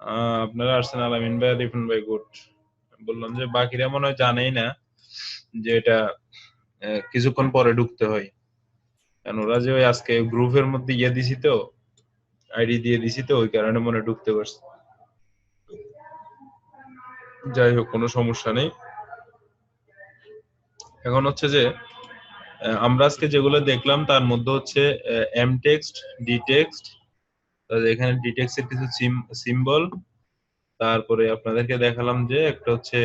আপনারা আসছেন আলামিন ভাই, রিপন ভাই, গুড। বললাম যে বাকিরা মনে হয় জানেই না যে এটা কিছুক্ষণ পরে ঢুকতে হয়, কারণ ওরা যে ওই আজকে গ্রুপের মধ্যে ইয়ে দিছি তো, আইডি দিয়ে দিছি তো, ওই কারণে মনে হয় ঢুকতে পারছে। যাই হোক, কোনো সমস্যা নেই। এখন হচ্ছে যে আমরা আজকে যেগুলো দেখলাম তার মধ্যে হচ্ছে এম টেক্সট, ডি টেক্সট, এখানে ডি টেক্সটের কিছু সিম্বল, তারপরে আপনাদেরকে দেখালাম যে একটা হচ্ছে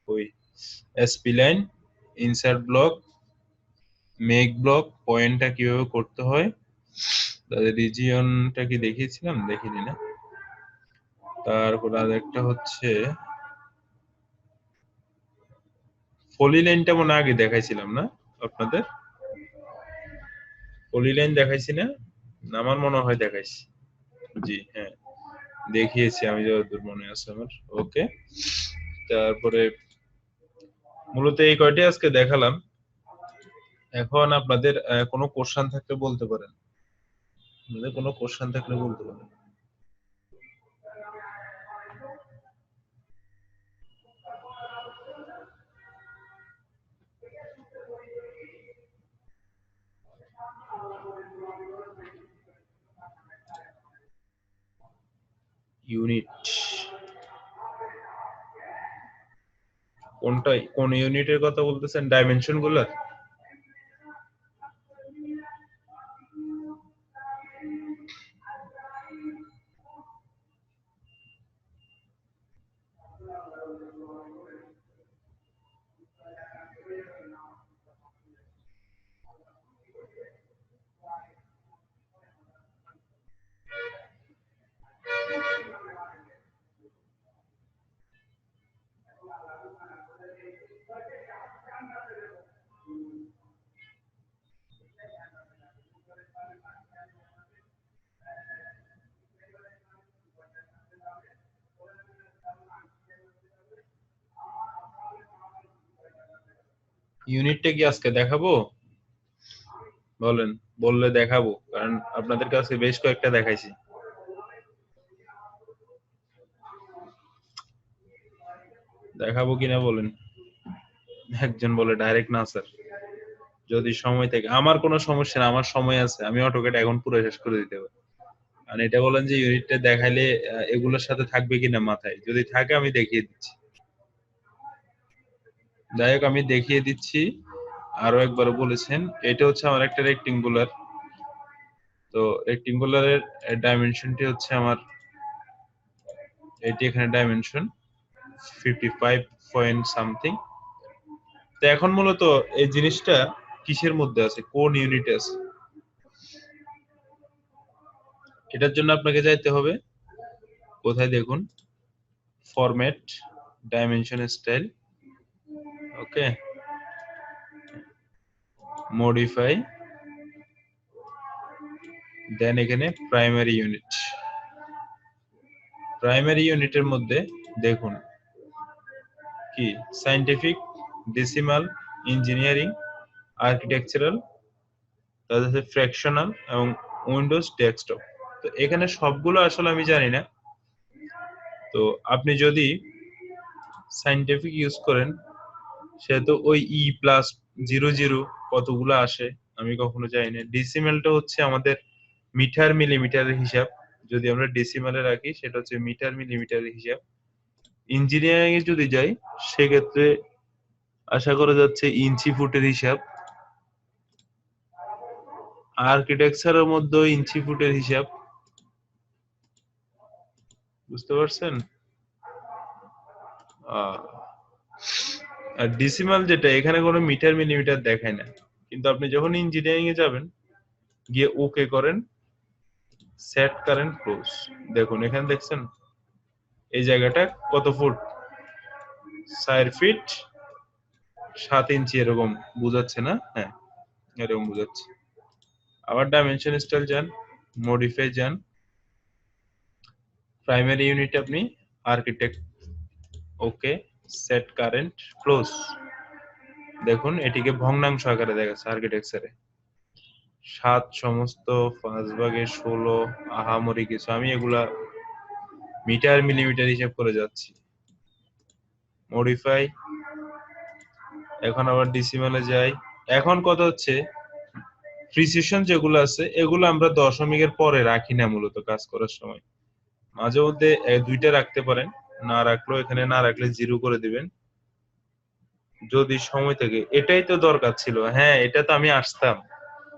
ওই SP line, insert block, make block, পয়েন্টটা কিভাবে করতে হয়, তাদের রিজিয়নটা কি দেখিয়েছিলাম, দেখিনি না। তারপর আর একটা হচ্ছে পলি লাইনটা মনে আগে দেখাইছিলাম না আপনাদের? পলি লাইন দেখাইছি না? আমার মনে হয় দেখাইছি। জি হ্যাঁ, দেখিয়েছি আমি যতদূর মনে আছে আমার। ওকে, তারপরে মূলত এই কয়টি আজকে দেখালাম। এখন আপনাদের কোনো কোশ্চেন থাকলে বলতে পারেন, আপনাদের কোনো কোশ্চেন থাকলে বলতে পারেন। ইউনিট কোনটা, কোন ইউনিটের কথা বলতেছেন? ডাইমেনশন গুলার? ইউনিটটা কি আজকে দেখাবো? বলেন, বললে দেখাবো, কারণ আপনাদের কাছে বেশ কয়েকটা দেখাইছি। দেখাবো কিনা বলেন। একজন বলে ডাইরেক্ট না স্যার, যদি সময় থাকে। আমার কোনো সমস্যা না, আমার সময় আছে, আমি অটোক্যাড এখন পুরো শেষ করে দিতে পারি। আর এটা বলেন যে ইউনিটটা দেখাইলে এগুলোর সাথে থাকবে কিনা মাথায়, যদি থাকে আমি দেখিয়ে দিচ্ছি। যাই হোক, আমি দেখিয়ে দিচ্ছি। আরো একবার বলেছেন, এটা হচ্ছে আমার একটা রেক্টেঙ্গুলার। তো রেক্টেঙ্গুলারের ডাইমেনশনটি হচ্ছে আমার এটি, এখানে ডাইমেনশন 55 পয়েন্ট সামথিং। তো এখন মূলত এই জিনিসটা কিসের মধ্যে আছে, কোন ইউনিটে আছে, এটার জন্য আপনাকে যাইতে হবে কোথায় দেখুন, ফরম্যাট, ডাইমেনশন স্টাইল, ওকে, মডিফাই, দেন এখানে প্রাইমারি ইউনিট। প্রাইমারি ইউনিটের মধ্যে দেখুন কি, সায়েন্টিফিক, ডেসিমাল, ইঞ্জিনিয়ারিং, আর্কিটেকচারাল, তাদের সাথে ফ্র্যাকশনাল এবং উইন্ডোজ ডেস্কটপ। তো এখানে সবগুলো আসলে আমি জানি না। তো আপনি যদি সায়েন্টিফিক ইউজ করেন, সেহেতু ওই E+00 কতগুলো আসে আমি কখনো জানি না। ডেসিমালটা হচ্ছে আমাদের মিটার মিলিমিটারের হিসাব, যদি আমরা ডেসিমালে রাখি সেটা হচ্ছে মিটার মিলিমিটারের হিসাব। ইঞ্জিনিয়ারিং এ যদি যাই সেক্ষেত্রে আশা করা যাচ্ছে ইঞ্চি ফুটের হিসাব। আর্কিটেকচারের মধ্যে ইঞ্চি ফুটের হিসাব, বুঝতে পারছেন? আর ডেসিমাল যেটা, এখানে কোনো মিটার মিলিমিটার দেখায় না। কিন্তু আপনি যখন ইঞ্জিনিয়ারিং এ যাবেন, গিয়ে ওকে করেন, সেট করেন, ক্লোজ, দেখুন এখানে দেখছেন এই জায়গাটা কত ফুট, 4 ফিট 7 ইঞ্চি, এরকম বুঝাচ্ছে না? হ্যাঁ, এরকম বুঝাচ্ছে। আবার ডাইমেনশন স্টাইল যান, মডিফাই যান, প্রাইমারি ইউনিট আপনি আর্কিটেক্ট, ওকে, সেট কারেন্ট, ক্লোজ, দেখুন এটিকে ভগ্নাংশ আকারে দেখাচ্ছে আর্কিটেকচারে। 7 সমস্ত 5 ভাগে 16, আহামরি কিছু, আমি এগুলা মিটার মিলিমিটার হিসাব করে যাচ্ছি। মডিফাই, এখন আবার ডিসিমালে যাই। এখন কথা হচ্ছে প্রিসিশন যেগুলো আছে এগুলো আমরা দশমিকের পরে রাখি না মূলত কাজ করার সময়। মাঝে মধ্যে দুইটা রাখতে পারেন, না রাখলেও এখানে না রাখলে জিরো করে দিবেন যদি সময় থাকে। এটাই তো দরকার ছিল। হ্যাঁ, এটা তো আমি আসতাম,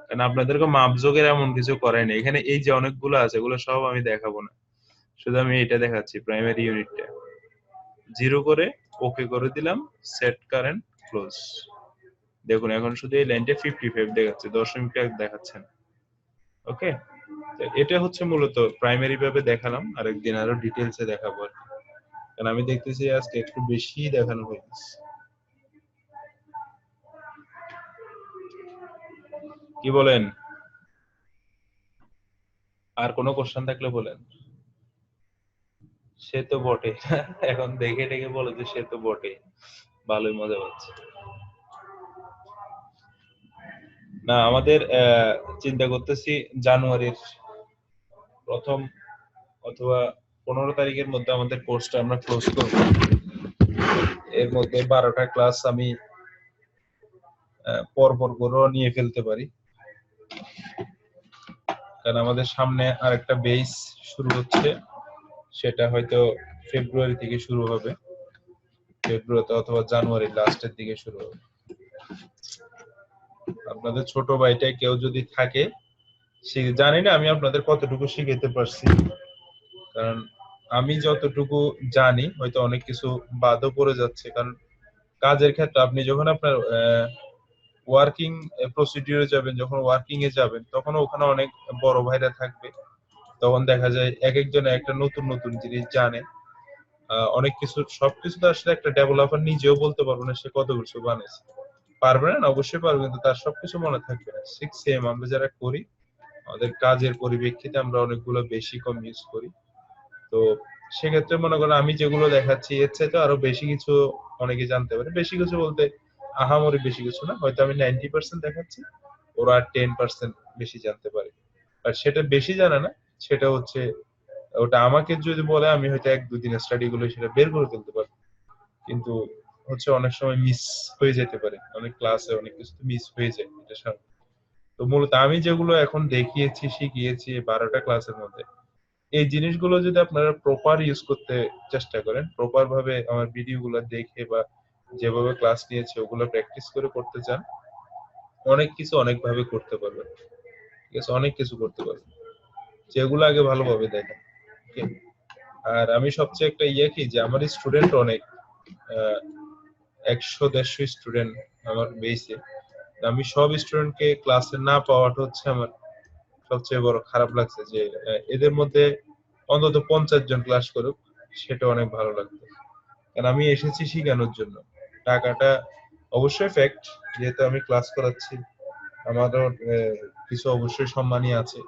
কারণ আপনাদেরকে মাপজোকের এমন কিছু করাই না। এখানে এই যে অনেকগুলো আছে এগুলো সব আমি দেখাবো না, শুধু আমি এটা দেখাচ্ছি প্রাইমারি ইউনিটটা। জিরো করে ওকে করে দিলাম, সেট কারেন্ট ক্লোজ। দেখুন এখন শুধু এই লাইনটা 55 দেখাচ্ছে, দশমিকটা দেখাচ্ছে না। ওকে, এটা হচ্ছে মূলত প্রাইমারি ভাবে দেখালাম, আরেকদিন আরো ডিটেলসে দেখাবো আর কি। কারণ আমি দেখতেছি আজকে একটু বেশি দেখানো হয়েছে। কি বলেন? আর কোনো কোশ্চেন থাকলে বলেন। সে তো বটে। এখন দেখে টেকে বলো যে সে তো বটে, ভালোই মজা পাচ্ছে। না, আমাদের চিন্তা করতেছি জানুয়ারির প্রথম অথবা 15 তারিখের মধ্যে আমাদের কোর্সটা আমরা ক্লোজ করব। এর মধ্যে 12টা ক্লাস আমি পর পর করেও নিয়ে ফেলতে পারি, কারণ আমাদের সামনে আরেকটা বেস শুরু হচ্ছে। সেটা হয়তো ফেব্রুয়ারি থেকে শুরু হবে, ফেব্রুয়ারিতে অথবা জানুয়ারির লাস্টের দিকে শুরু হবে। আপনাদের ছোট ভাইটা কেউ যদি থাকে, সে জানি না আমি আপনাদের কতটুকু শিখাইতে পারছি, কারণ আমি যতটুকু জানি হয়তো অনেক কিছু বাদও পড়ে যাচ্ছে। কারণ কাজের ক্ষেত্রে আপনি যখন আপনার ওয়ার্কিং প্রসিডিউরে যাবেন, যখন ওয়ার্কিং এ যাবেন, তখন ওখানে অনেক বড় ভাইরা থাকবে। তখন দেখা যায় এক একজনে একটা নতুন নতুন জিনিস জানে। অনেক কিছু, সবকিছু তো আসলে একটা ডেভেলপার নিজেও বলতে পারবে না সে কত কিছু বানাইছে। পারবে না, অবশ্যই পারবে, কিন্তু তার সবকিছু মনে থাকবে না। ঠিক সেম আমরা যারা করি, আমাদের কাজের পরিপ্রেক্ষিতে আমরা অনেকগুলো বেশি কম ইউজ করি। তো সেক্ষেত্রে মনে করেন আমি যেগুলো দেখাচ্ছি এর চাইতে আরো বেশি কিছু অনেকে জানতে পারে। বেশি কিছু বলতে আহামরি বেশি কিছু না, হয়তো আমি 90% দেখাচ্ছি, ওরা 10% বেশি জানতে পারে। আর সেটা বেশি জানে না, সেটা হচ্ছে ওটা আমাকে যদি বলে আমি হয়তো 1-2 দিনের স্টাডি গুলো সেটা বের করে ফেলতে পারি। কিন্তু হচ্ছে অনেক সময় মিস হয়ে যেতে পারে, অনেক ক্লাসে অনেক কিছু মিস হয়ে যায়, এটা স্বাভাবিক। তো মূলত আমি যেগুলো এখন দেখিয়েছি শিখিয়েছি এই 12টা ক্লাসের মধ্যে, এই জিনিসগুলো যদি আপনারা প্রপার ইউজ করতে চেষ্টা করেন, প্রপার ভাবে আমার ভিডিও গুলো দেখে বা যেভাবে ক্লাস নিয়েছে ওগুলো প্র্যাকটিস করে করতে চান, অনেক কিছু অনেক ভাবে করতে পারবেন। ঠিক আছে, অনেক কিছু করতে পারবেন যেগুলো আগে ভালোভাবে দেখেন। Okay? আর আমি সবচেয়ে একটা ইয়ে কি, যে আমার স্টুডেন্ট অনেক, 100-150 স্টুডেন্ট আমার বেসে। আমি সব স্টুডেন্টকে ক্লাসে না পাওয়াটা হচ্ছে আমার সবচেয়ে বড় খারাপ লাগছে, যে এদের মধ্যে অন্তত 50 জন ক্লাস করুক, সেটা অনেক ভালো লাগতো। কারণ আমি এসেছি শিখানোর জন্য। টাকাটা অবশ্যই ফ্যাক্ট, যেহেতু আমি ক্লাস করাচ্ছি আমারও কিছু অবশ্যই সম্মানই আছে,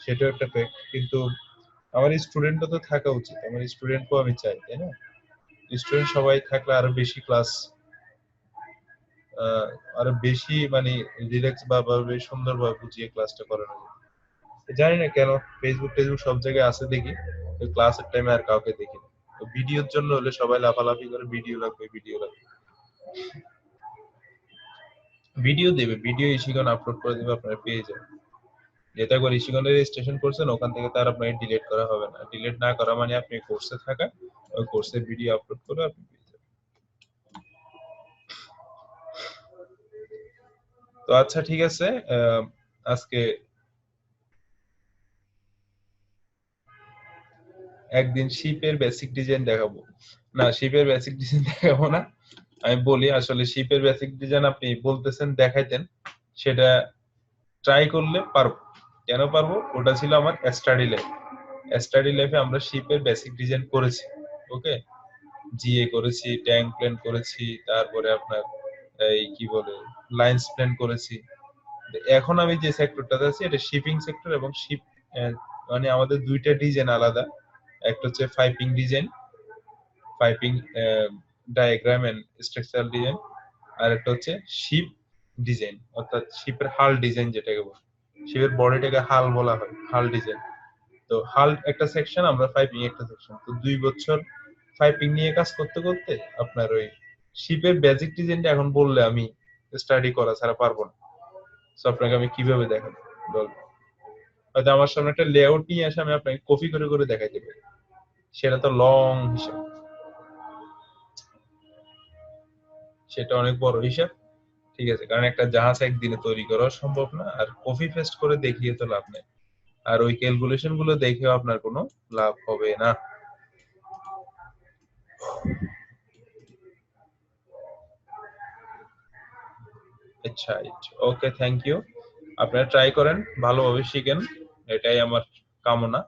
সেটাও একটা ফ্যাক্ট। কিন্তু আমার স্টুডেন্টও তো থাকা উচিত, আমার স্টুডেন্টকেও আমি চাই, তাই না? স্টুডেন্ট সবাই থাকলে আরো বেশি ক্লাস, আহ, আরো বেশি মানে রিল্যাক্স বা বেশ সুন্দরভাবে বুঝিয়ে ক্লাসটা করানো যায়। জানি না কেন ফেসবুক টেসবুক সব জায়গায় আছে দেখি, ক্লাসের টাইমে আর কাউকে দেখি না। ভিডিওর জন্য হলে সবাই লাফালাফি করে, ভিডিও লাগবে ভিডিও লাগবে, ভিডিও দেবে, ভিডিও ইশিগন আপলোড করে দেবে, আপনারা পেয়ে যাবেন। যেটা করে ইশিগনের রেজিস্ট্রেশন করছেন ওখান থেকে তার আপনাকে ডিলিট করা হবে না। ডিলিট না করা মানে আপনি কোর্সে থাকা, ওই কোর্সের ভিডিও আপলোড করে আপনি পেয়ে যাবেন। তো আচ্ছা ঠিক আছে, আজকে একদিন শিপের বেসিক ডিজাইন দেখাবো। না, শিপের বেসিক ডিজাইন দেখাবো না। আমি বলি আসলে শিপের বেসিক ডিজাইন আপনি বলতেছেন দেখাইতেন, সেটা ট্রাই করলে পারবো। কেন পারবো? ওটা ছিল আমার স্টাডি লাইফ। স্টাডি লাইফে আমরা শিপের বেসিক ডিজাইন করেছি। ওকে, জিএ করেছি, ট্যাঙ্ক প্ল্যান করেছি, তারপরে আপনার এই কি বলে লাইন্স প্ল্যান করেছি। এখন আমি যে সেক্টরটাতে আছি এটা শিপিং সেক্টর, এবং শিপ মানে আমাদের দুইটা ডিজাইন আলাদা। একটা হচ্ছে piping design, piping diagram and structural design, আর একটা হচ্ছে শিপ ডিজাইন, অর্থাৎ শিপের হাল ডিজাইন যেটাকে বলে। শিপের বডিটাকে হাল বলা হয়, হাল ডিজাইন। তো হাল একটা সেকশন, আমরা পাইপিং একটা সেকশন, তো 2 বছর পাইপিং নিয়ে কাজ করতে করতে আপনার ওই শিপের বেসিক ডিজাইনটা এখন বললে আমি স্টাডি করা ছাড়া পারবো না। তো আপনাকে আমি কিভাবে দেখাবো বলবো? হয়তো আমার সামনে একটা লেআউট নিয়ে এসে আমি আপনাকে কপি করে করে দেখাইতে পারি, সেটা তো লং হিসাব, সেটা অনেক বড় হিসাব। ঠিক আছে, কারণ একটা জাহাজ একদিনে তৈরি করা সম্ভব না, আর কপি পেস্ট করে দেখিয়ে তো লাভ নেই, আর ওই ক্যালকুলেশন গুলো দেখেও আপনার কোনো লাভ হবে না। আচ্ছা, ওকে, থ্যাংক ইউ। আপনারা ট্রাই করেন, ভালোভাবে শিখেন, এটাই আমার কামনা।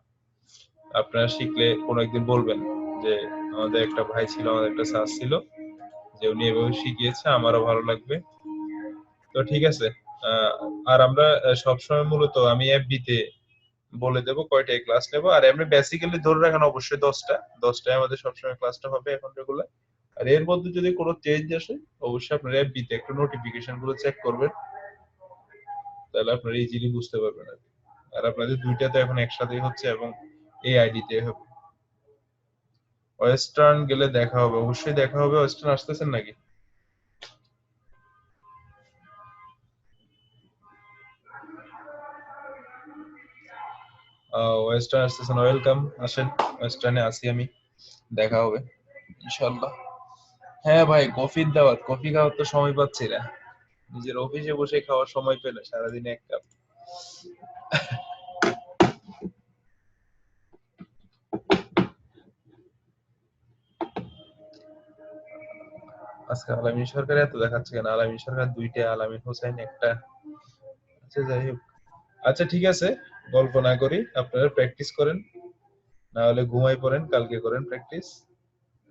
আপনারা শিখলে কোনো একদিন বলবেন যে আমাদের একটা ভাই ছিল, আমাদের একটা স্যার ছিল, যে উনি এভাবে শিখিয়েছে, আমারও ভালো লাগবে। তো ঠিক আছে। আহ, আর আমরা সবসময় মূলত আমি এফবি তে বলে দেবো কয়টায় ক্লাস নেবো, আর এমনি বেসিক্যালি ধরে রাখেন অবশ্যই 10টায় আমাদের সবসময় ক্লাসটা হবে এখন রেগুলার। আর এর মধ্যে যদি কোনো চেঞ্জ আসে, অবশ্যই আপনার এফবি তে একটু নোটিফিকেশন গুলো চেক করবেন, তাহলে আপনারা ইজিলি বুঝতে পারবেন আর কি। আর আপনাদের দুইটা তো এখন একসাথেই হচ্ছে, এবং এই আইডি তে হবে। ওয়েস্টার্ন গেলে দেখা হবে, অবশ্যই দেখা হবে। ওয়েস্টার্ন আসতেছেন নাকি? ওয়েস্টার্ন আসতেছেন, ওয়েলকাম, আসেন। ওয়েস্টার্নে আসি আমি, দেখা হবে ইনশাল্লাহ। হ্যাঁ ভাই, কফির দাওয়াত, কফি খাওয়ার তো সময় পাচ্ছি না, নিজের অফিসে বসে খাওয়ার সময় পেলে সারাদিনে 1 কাপ। আজকে আলামিন সরকার এত দেখাচ্ছে কেন? আলামিন সরকার দুইটা, আলামিন হোসেন একটা। আচ্ছা, যাই হোক। আচ্ছা, ঠিক আছে, গল্প না করি, আপনারা প্র্যাকটিস করেন, না হলে ঘুমাই পড়েন, কালকে করেন প্র্যাকটিস।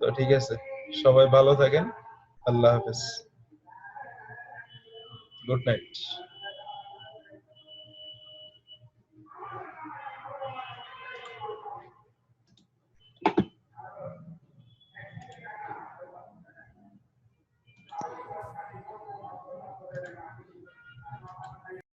তো ঠিক আছে, সবাই ভালো থাকেন, আল্লাহ হাফেজ, গুড নাইট।